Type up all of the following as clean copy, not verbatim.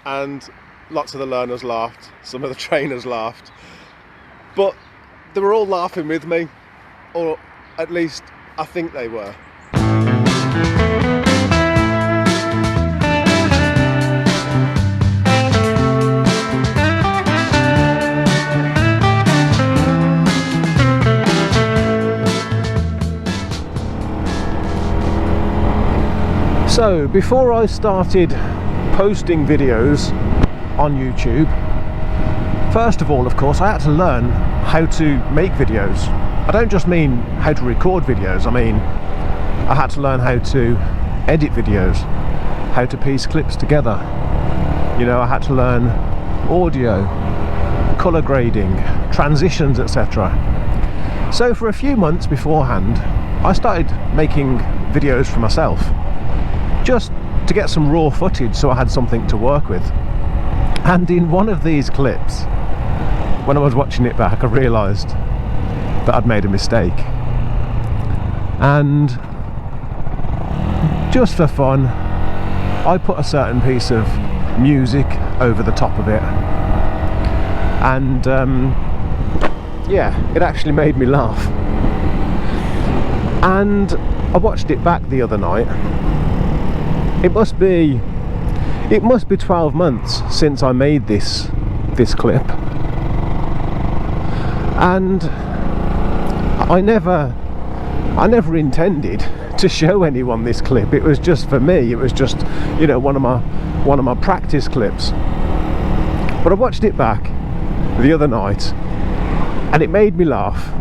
and lots of the learners laughed, some of the trainers laughed, but they were all laughing with me, or at least I think they were. So before I started posting videos on YouTube, first of all, of course, I had to learn how to make videos. I don't just mean how to record videos, I mean I had to learn how to edit videos, how to piece clips together. You know, I had to learn audio, colour grading, transitions, etc. So for a few months beforehand, I started making videos for myself, just to get some raw footage so I had something to work with. And in one of these clips, when I was watching it back, I realised that I'd made a mistake. And just for fun, I put a certain piece of music over the top of it. And yeah, it actually made me laugh. And I watched it back the other night. It must be 12 months since I made this clip, and I never intended to show anyone this clip. It was just for me. It was just, you know, one of my practice clips. But I watched it back the other night, and it made me laugh,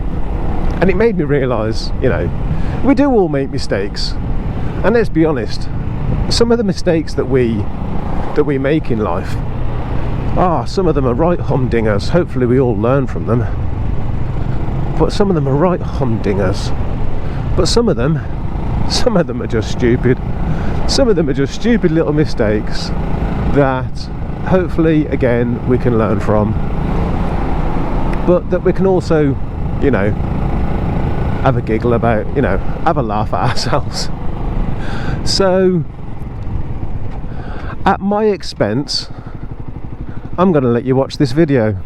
and it made me realise, you know, we do all make mistakes, and let's be honest. Some of the mistakes that we make in life, some of them are right humdingers. Hopefully we all learn from them, but some of them are right humdingers. But some of them are just stupid. Some of them are just stupid little mistakes that hopefully again we can learn from, but that we can also, you know, have a giggle about, you know, have a laugh at ourselves. So at my expense, I'm going to let you watch this video.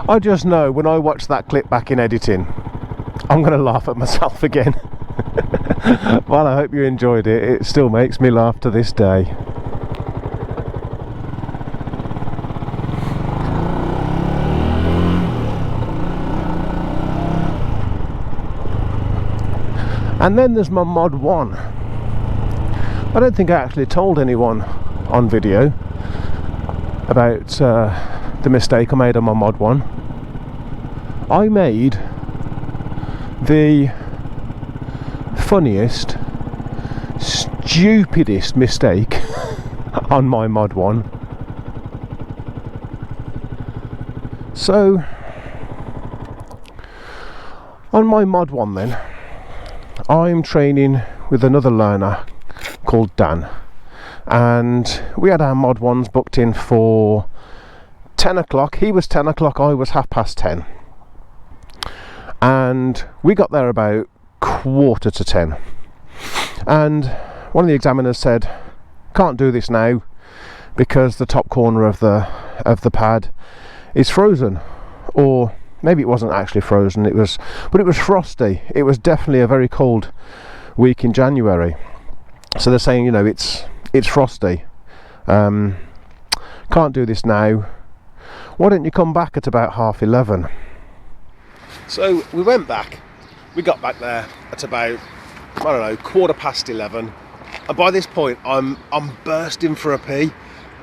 I just know when I watch that clip back in editing, I'm going to laugh at myself again. Well, I hope you enjoyed it. It still makes me laugh to this day. And then there's my Mod 1. I don't think I actually told anyone on video about the mistake I made on my Mod 1. I made the funniest, stupidest mistake on my Mod 1. So On my mod one then, I'm training with another learner called Dan, and we had our mod ones booked in for 10 o'clock. He was 10 o'clock, I was 10:30, and we got there about 9:45, and one of the examiners said, can't do this now because the top corner of the pad is frozen, or maybe it wasn't actually frozen, but it was frosty. It was definitely a very cold week in January, so they're saying, you know, it's frosty, can't do this now, why don't you come back at about 11:30? So we went back, we got back there at about, I don't know, 11:15, and by this point I'm bursting for a pee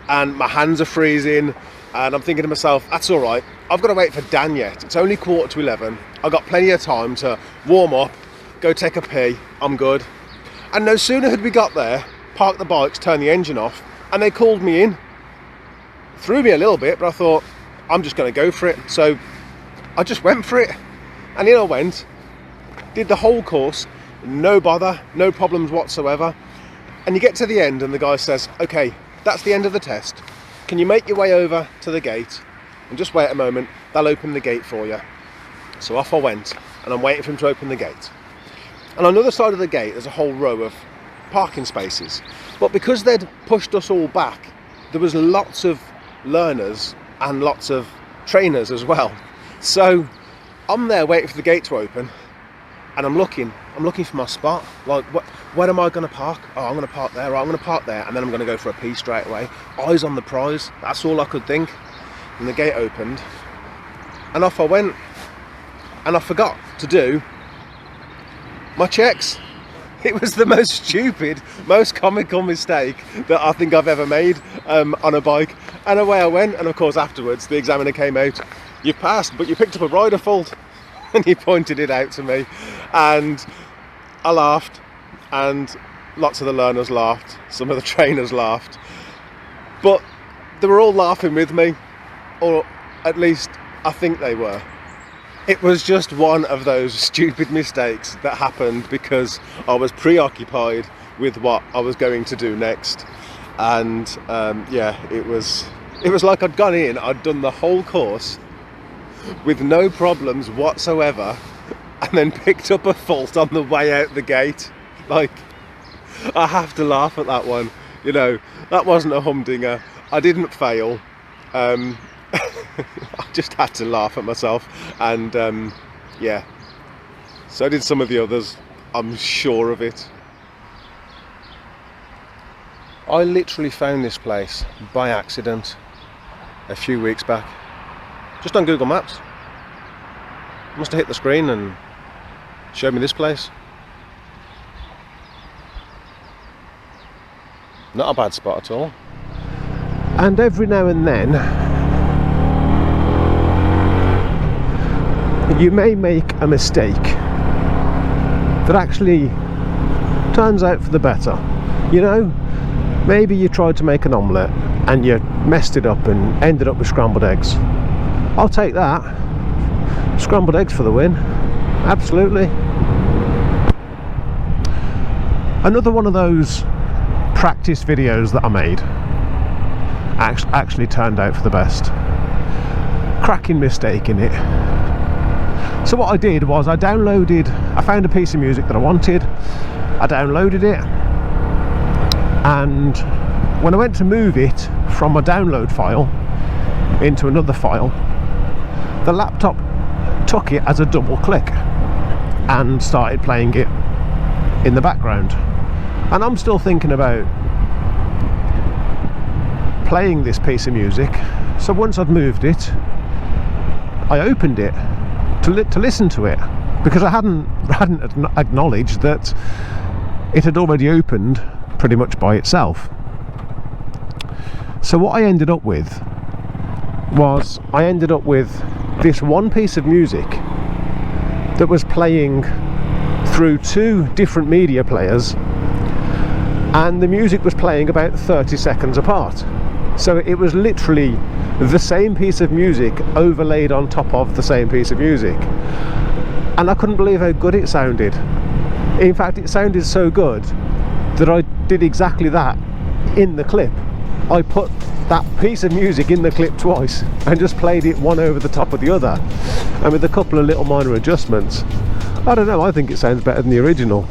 and my hands are freezing, and I'm thinking to myself, that's all right, I've got to wait for Dan yet, it's only 11:15, I've got plenty of time to warm up, go take a pee, I'm good. And no sooner had we got there, parked the bikes, turned the engine off, and they called me in. Threw me a little bit, but I thought, I'm just going to go for it, so I just went for it, and in I went, did the whole course, no bother, no problems whatsoever. And you get to the end and the guy says, okay, that's the end of the test, can you make your way over to the gate and just wait a moment, they'll open the gate for you. So off I went, and I'm waiting for him to open the gate, and on the other side of the gate there's a whole row of parking spaces, but because they'd pushed us all back, there was lots of learners and lots of trainers as well. So I'm there waiting for the gate to open, and I'm looking for my spot, like where am I going to park? Oh, I'm going to park there, right, I'm going to park there, and then I'm going to go for a pee straight away, eyes on the prize, that's all I could think. And the gate opened and off I went, and I forgot to do my checks. It was the most stupid, most comical mistake that I think I've ever made on a bike. And away I went, and of course afterwards the examiner came out, you passed, but you picked up a rider fault, and he pointed it out to me, and I laughed, and lots of the learners laughed, some of the trainers laughed, but they were all laughing with me, or at least I think they were. It was just one of those stupid mistakes that happened because I was preoccupied with what I was going to do next. And yeah, it was like I'd gone in, I'd done the whole course with no problems whatsoever, and then picked up a fault on the way out the gate. Like, I have to laugh at that one, you know, that wasn't a humdinger, I didn't fail. I just had to laugh at myself, and yeah, so did some of the others, I'm sure of it. I literally found this place by accident a few weeks back, just on Google Maps. Must have hit the screen and showed me this place. Not a bad spot at all. And every now and then you may make a mistake that actually turns out for the better. You know, maybe you tried to make an omelette and you messed it up and ended up with scrambled eggs. I'll take that. Scrambled eggs for the win. Absolutely. Another one of those practice videos that I made actually turned out for the best. Cracking mistake in it. So what I did was I found a piece of music that I wanted, I downloaded it, and when I went to move it from a download file into another file, the laptop took it as a double click and started playing it in the background. And I'm still thinking about playing this piece of music, so once I'd moved it, I opened it to listen to it, because I hadn't acknowledged that it had already opened pretty much by itself. So what I ended up with was this one piece of music that was playing through two different media players, and the music was playing about 30 seconds apart. So it was literally the same piece of music overlaid on top of the same piece of music. and I couldn't believe how good it sounded. In fact, it sounded so good that I did exactly that in the clip. I put that piece of music in the clip twice and just played it one over the top of the other, and with a couple of little minor adjustments. I don't know, I think it sounds better than the original.